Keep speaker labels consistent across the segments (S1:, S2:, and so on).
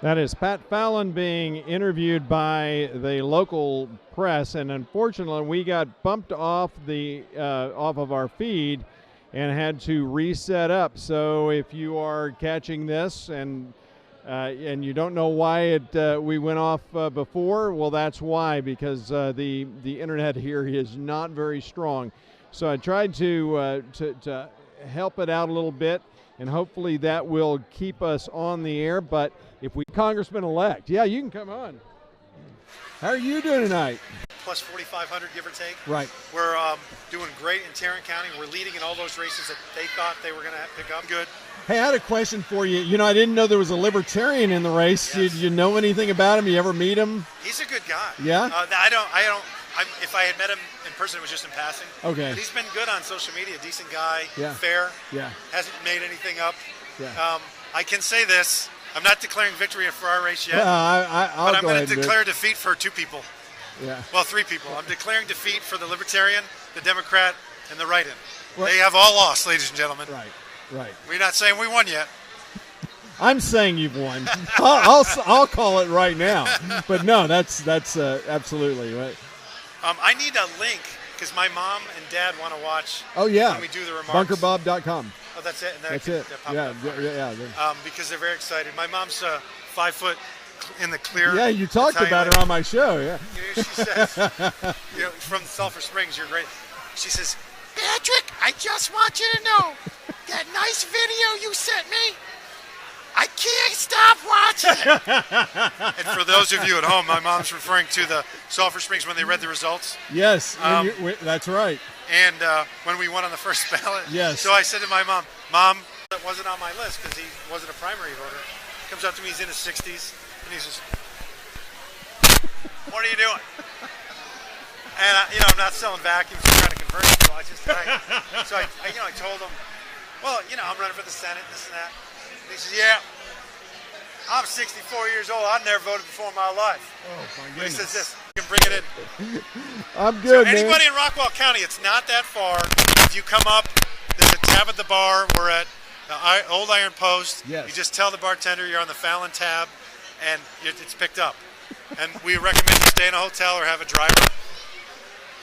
S1: That is Pat Fallon being interviewed by the local press, and unfortunately, we got bumped off of our feed and had to reset up. So, if you are catching this and you don't know why we went off before, well, that's why, because the internet here is not very strong. So I tried to help it out a little bit, and hopefully that will keep us on the air. But if we Congressman-elect, yeah, you can come on. How are you doing tonight?
S2: Plus 4,500, give or take.
S1: Right.
S2: We're doing great in Tarrant County. We're leading in all those races that they thought they were going to pick up. Good.
S1: Hey, I had a question for you. You know, I didn't know there was a libertarian in the race.
S2: Yes.
S1: Did you know anything about him? You ever meet him?
S2: He's a good guy.
S1: Yeah?
S2: If I had met him in person, it was just in passing.
S1: Okay.
S2: But he's been good on social media. Decent guy.
S1: Yeah.
S2: Fair.
S1: Yeah.
S2: Hasn't made anything up.
S1: Yeah.
S2: I can say this. I'm not declaring victory for our race yet.
S1: Well,
S2: but I'm going to declare defeat for two people.
S1: Yeah.
S2: Well, three people. I'm declaring defeat for the Libertarian, the Democrat, and the write-in.
S1: Well,
S2: they have all lost, ladies and gentlemen.
S1: Right.
S2: We're not saying we won yet.
S1: I'm saying you've won. I'll call it right now. But no, that's absolutely right.
S2: I need a link because my mom and dad want to watch.
S1: Oh yeah.
S2: When we do the remarks.
S1: Bunkerbob.com.
S2: Oh, that's it. And
S1: that's it. Yeah.
S2: Because they're very excited. My mom's 5 foot in the clear.
S1: Yeah, you talked about her on my show. Yeah.
S2: She says, from Sulphur Springs, you're great. She says, Patrick, I just want you to know that nice video you sent me. I can't stop watching it. And for those of you at home, my mom's referring to the Sulphur Springs when they read the results.
S1: Yes, that's right.
S2: And when we won on the first ballot.
S1: Yes.
S2: So I said to my Mom, that wasn't on my list because he wasn't a primary voter. He comes up to me, he's in his 60s, and he says, what are you doing? And I'm not selling vacuums, I'm trying to convert people. I told him, well, I'm running for the Senate, this and that. And he says, yeah, I'm 64 years old. I've never voted before in my life.
S1: Oh, my
S2: But he
S1: goodness.
S2: says this, you can bring it in.
S1: I'm good,
S2: So anybody
S1: man.
S2: in Rockwall County, it's not that far. If you come up, there's a tab at the bar. We're at the Old Iron Post.
S1: Yes.
S2: You just tell the bartender you're on the Fallon tab, and it's picked up. And we recommend you stay in a hotel or have a driver.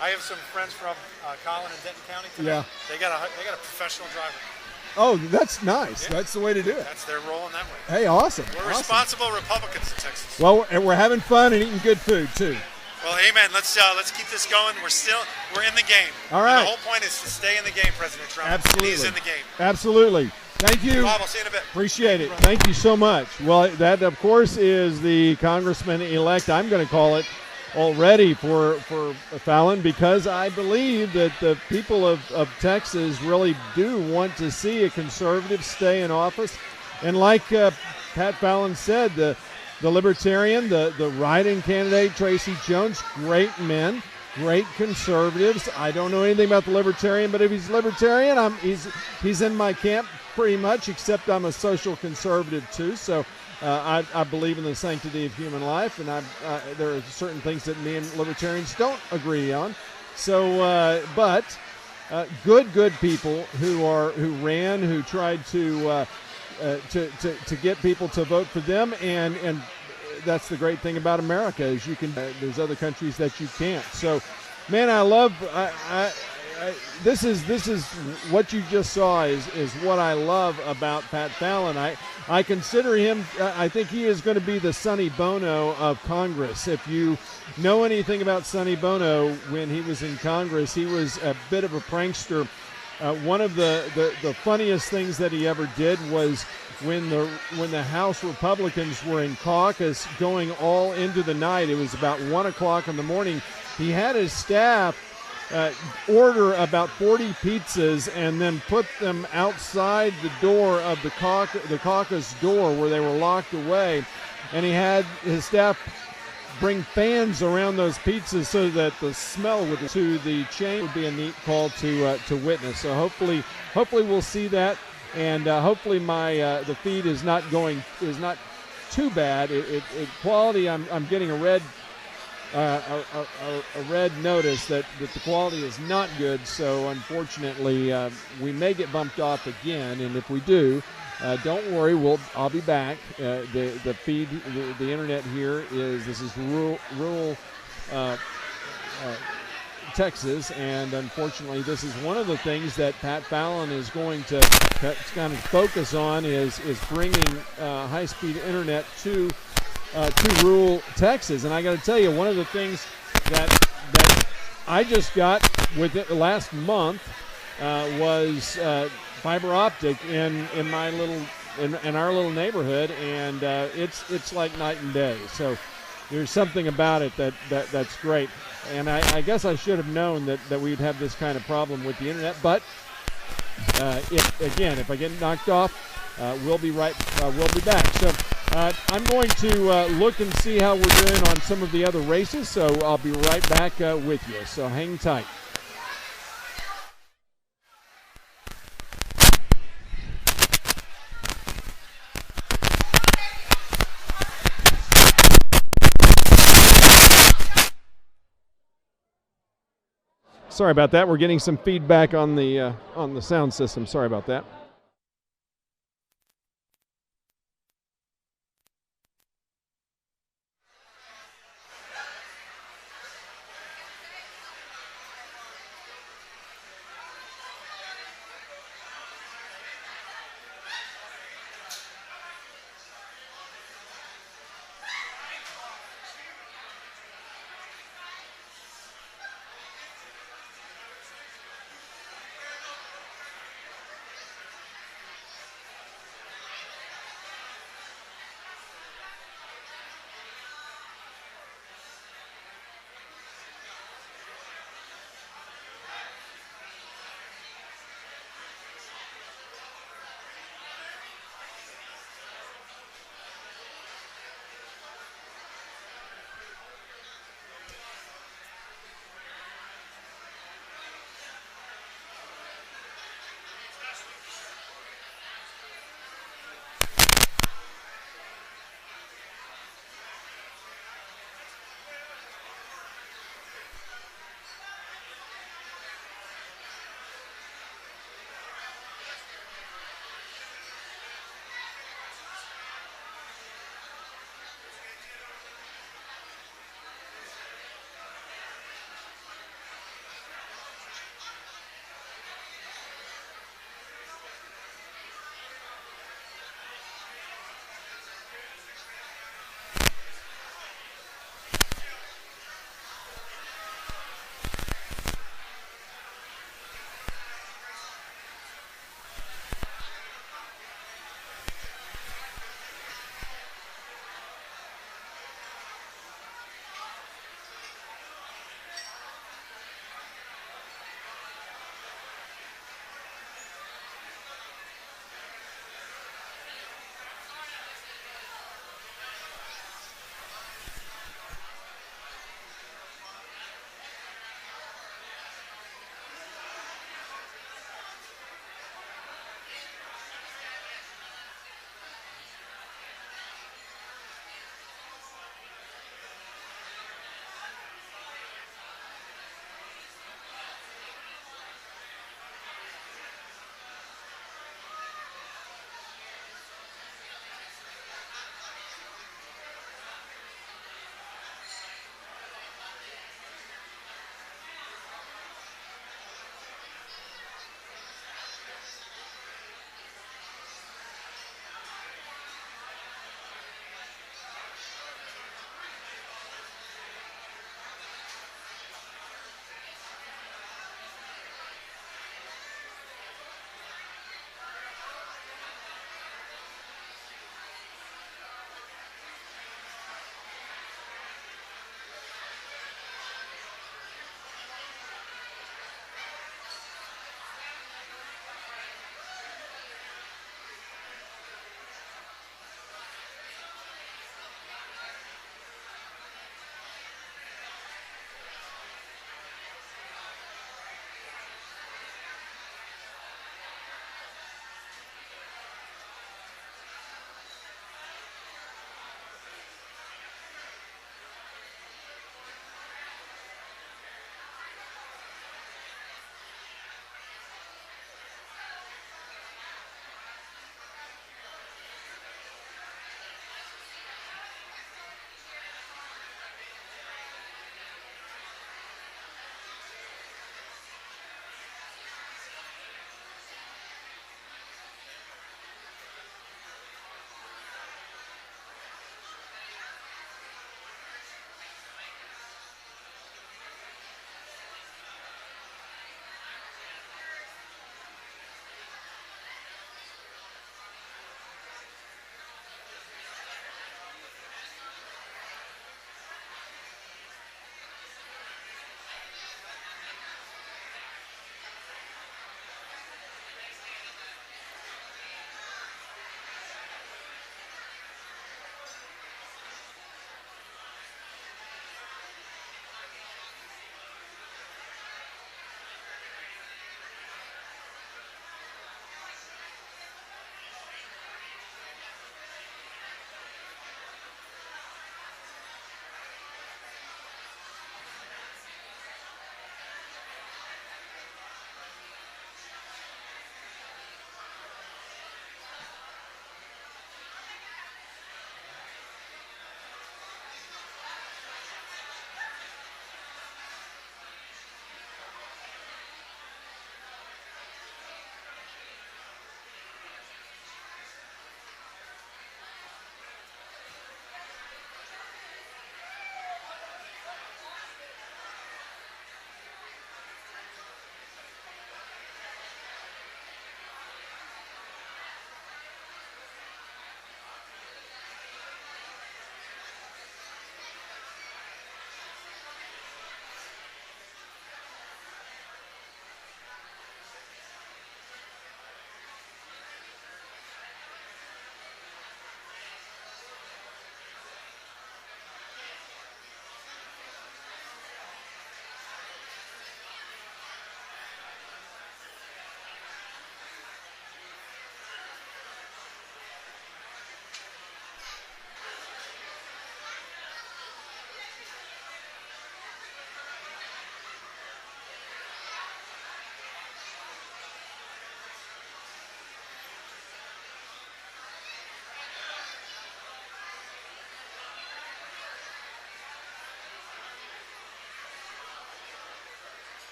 S2: I have some friends from Collin and Denton County today.
S1: Yeah.
S2: They got a professional driver.
S1: Oh, that's nice.
S2: Yeah.
S1: That's the way to do it.
S2: That's their role in that way.
S1: Hey, awesome.
S2: We're
S1: awesome.
S2: responsible Republicans in Texas.
S1: Well, and we're having fun and eating good food too.
S2: Well, amen. Let's keep this going. We're in the game.
S1: All right.
S2: And the whole point is to stay in the game, President Trump.
S1: Absolutely.
S2: He's in the game.
S1: Absolutely. Thank you.
S2: Bob, I'll see you in a bit.
S1: Appreciate it. Thank you so much. Well, that, of course, is the Congressman-elect, I'm going to call it, already for Fallon, because I believe that the people of Texas really do want to see a conservative stay in office. And like Pat Fallon said, the Libertarian, the write-in candidate, Tracy Jones, great men, great conservatives. I don't know anything about the Libertarian, but if he's Libertarian, he's in my camp pretty much, except I'm a social conservative too. So I believe in the sanctity of human life, and there are certain things that me and Libertarians don't agree on. So, but good people who tried to get people to vote for them, and that's the great thing about America is you can. There's other countries that you can't. So, man, I love. This is what you just saw is what I love about Pat Fallon. I consider him. I think he is going to be the Sonny Bono of Congress. If you know anything about Sonny Bono, when he was in Congress, he was a bit of a prankster. One of the funniest things that he ever did was when the House Republicans were in caucus going all into the night. It was about 1 o'clock in the morning. He had his staff order about 40 pizzas and then put them outside the door of the caucus door where they were locked away. And he had his staff bring fans around those pizzas so that the smell to the chain would be a neat call to witness. So hopefully we'll see that, and hopefully the feed is not too bad. Quality. I'm getting a red notice that the quality is not good. So unfortunately, we may get bumped off again, and if we do, don't worry, I'll be back. The feed, the internet here this is rural uh, Texas, and unfortunately, this is one of the things that Pat Fallon is going to kind of focus on is bringing high-speed internet to rural Texas. And I got to tell you, one of the things that I just got with it last month was fiber optic in my little in our little neighborhood, and it's like night and day. So there's something about it that's great. And I guess I should have known that we'd have this kind of problem with the internet. But if I get knocked off, we'll be back. So I'm going to look and see how we're doing on some of the other races. So I'll be right back with you. So hang tight. Sorry about that. We're getting some feedback on the sound system. Sorry about that.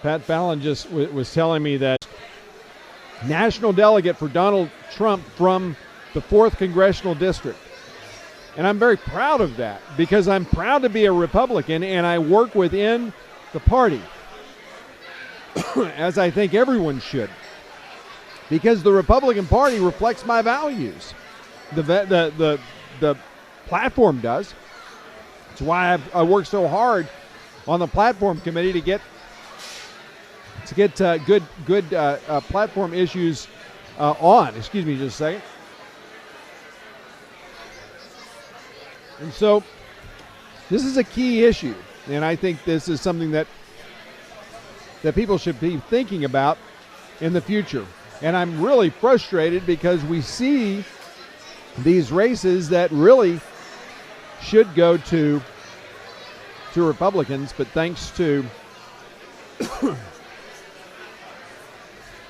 S1: Pat Fallon just was telling me that national delegate for Donald Trump from the 4th Congressional District. And I'm very proud of that because I'm proud to be a Republican and I work within the party, as I think everyone should, because the Republican Party reflects my values. The platform does. That's why I work so hard on the platform committee to get good platform issues on. Excuse me just a second. And so this is a key issue, and I think this is something that people should be thinking about in the future. And I'm really frustrated because we see these races that really should go to Republicans, but thanks to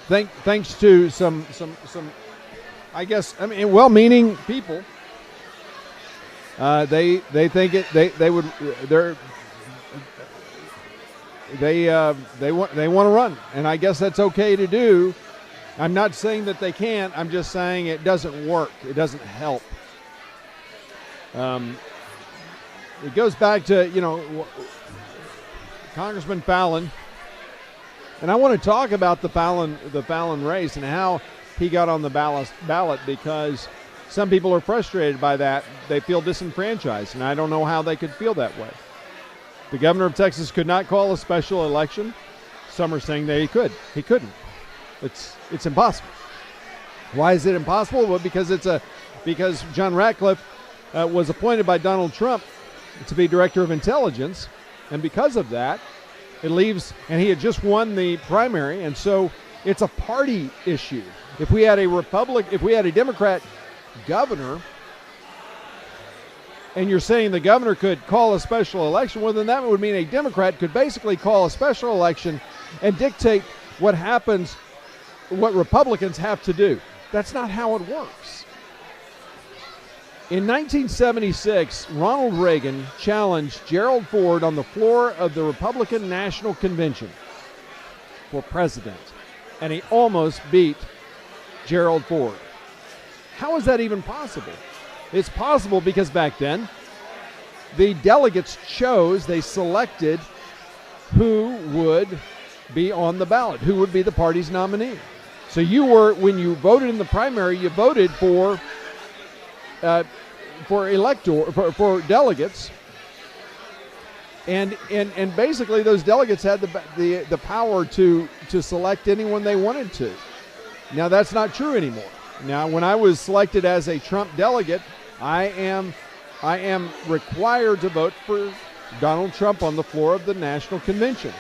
S1: thanks to some I guess well-meaning people, they think they want to run, and I guess that's okay to do. I'm not saying that they can't. I'm just saying it doesn't work. It doesn't help. It goes back to Congressman Fallon, and I want to talk about the Fallon race and how he got on the ballot because some people are frustrated by that. They feel disenfranchised, and I don't know how they could feel that way. The governor of Texas could not call a special election. Some are saying that he could. He couldn't. It's impossible. Why is it impossible? Well, because John Ratcliffe was appointed by Donald Trump to be director of intelligence, and because of that, it leaves, and he had just won the primary, and so it's a party issue. If we had a Democrat governor, and you're saying the governor could call a special election, well, then that would mean a Democrat could basically call a special election and dictate what happens, what Republicans have to do. That's not how it works. In 1976, Ronald Reagan challenged Gerald Ford on the floor of the Republican National Convention for president, and he almost beat Gerald Ford. How is that even possible? It's possible because back then, the delegates they selected who would be on the ballot, who would be the party's nominee. So when you voted in the primary, you voted for delegates, and basically those delegates had the power to select anyone they wanted to. Now that's not true anymore. Now, when I was selected as a Trump delegate, I am required to vote for Donald Trump on the floor of the National Convention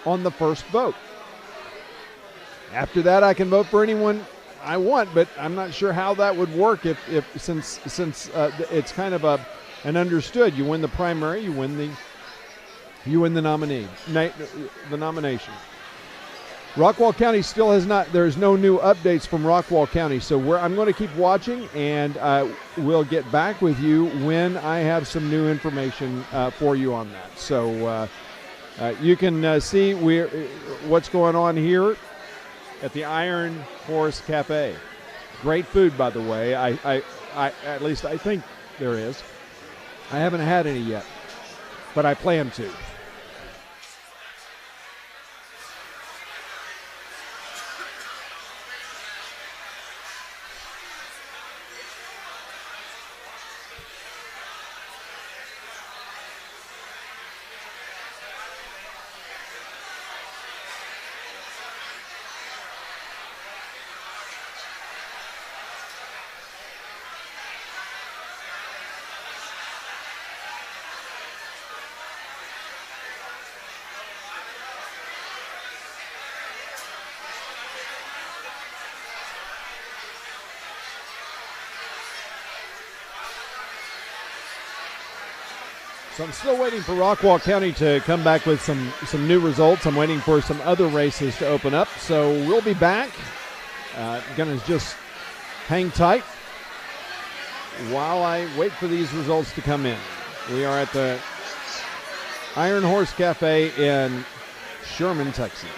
S1: on the first vote. After that, I can vote for anyone I want, but I'm not sure how that would work since it's kind of an understood. You win the primary, you win the nomination. Rockwall County still has not. There's no new updates from Rockwall County, so I'm going to keep watching, and we'll get back with you when I have some new information for you on that. So you can see what's going on here at the Iron Horse Cafe. Great food, by the way. I at least I think there is. I haven't had any yet, but I plan to. So I'm still waiting for Rockwall County to come back with some new results. I'm waiting for some other races to open up. So we'll be back. Going to just hang tight while I wait for these results to come in. We are at the Iron Horse Cafe in Sherman, Texas.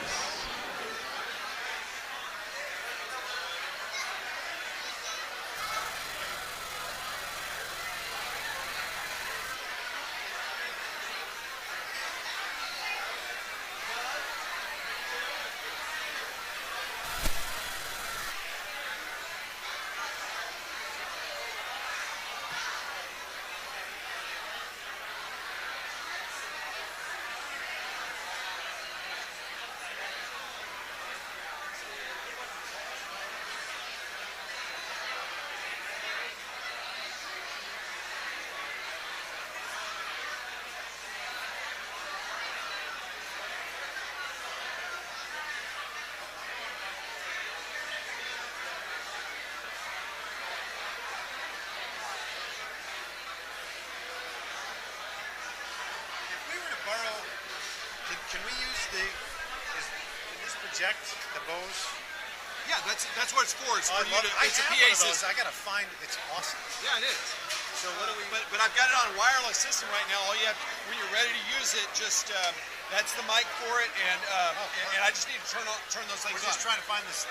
S2: If we were to borrow, can we use can this project the Bose?
S3: Yeah, that's what it's for. It's for you to.
S2: I
S3: It's a
S2: have
S3: PA
S2: one of those.
S3: system.
S2: I gotta find. It's awesome.
S3: Yeah, it is.
S2: So what do we?
S3: But I've got it on a wireless system right now. All you have, when you're ready to use it, just that's the mic for it, and I just need to turn those things
S2: We're just
S3: on.
S2: trying to find this.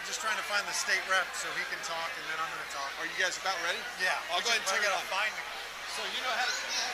S2: Just trying to find the state rep so he can talk, and then I'm going to talk.
S3: Are you guys about ready?
S2: Yeah,
S3: I'll go ahead and turn it on.
S2: Find
S3: So you know how to turn it on.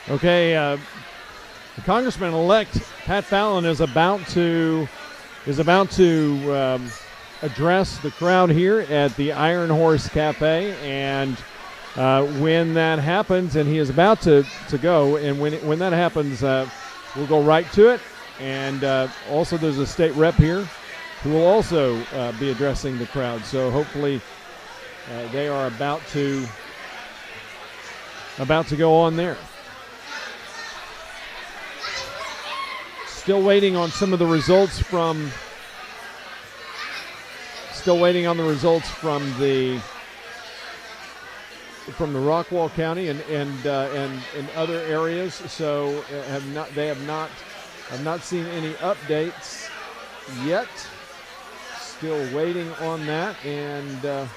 S1: Okay, Congressman-elect Pat Fallon is about to address the crowd here at the Iron Horse Cafe, and when that happens, and he is about to go, and when that happens, we'll go right to it. And also, there's a state rep here who will also be addressing the crowd. So hopefully, they are about to go on there. Still waiting on some of the results from. Still waiting on the results from the Rockwall County and other areas. So they have not seen any updates yet. Still waiting on that, and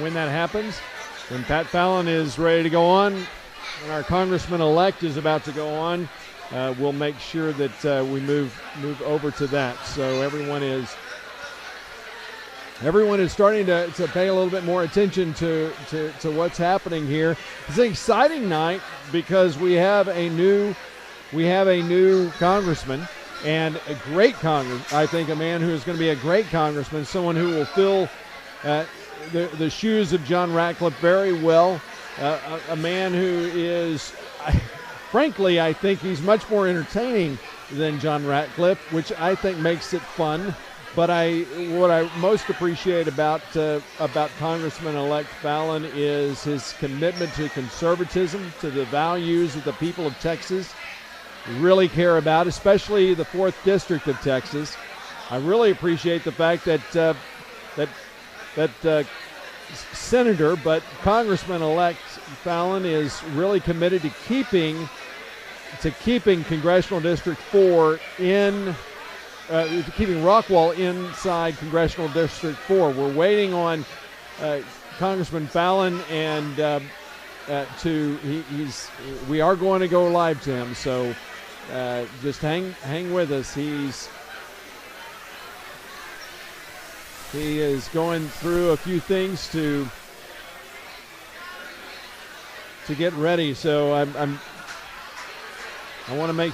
S1: when that happens, when Pat Fallon is ready to go on, and our Congressman-elect is about to go on, we'll make sure that we move over to that. So everyone is starting to pay a little bit more attention to what's happening here. It's an exciting night because we have a new congressman, and a great I think a man who is going to be a great congressman, someone who will fill the shoes of John Ratcliffe very well. A man who is, frankly, I think he's much more entertaining than John Ratcliffe, which I think makes it fun. But what I most appreciate about Congressman-elect Fallon is his commitment to conservatism, to the values that the people of Texas really care about, especially the 4th District of Texas. I really appreciate the fact that Senator, but Congressman-elect Fallon is really committed to keeping Congressional District 4 keeping Rockwall inside Congressional District 4. We're waiting on Congressman Fallon, and we are going to go live to him. So just hang with us. He is going through a few things to get ready. So I want to make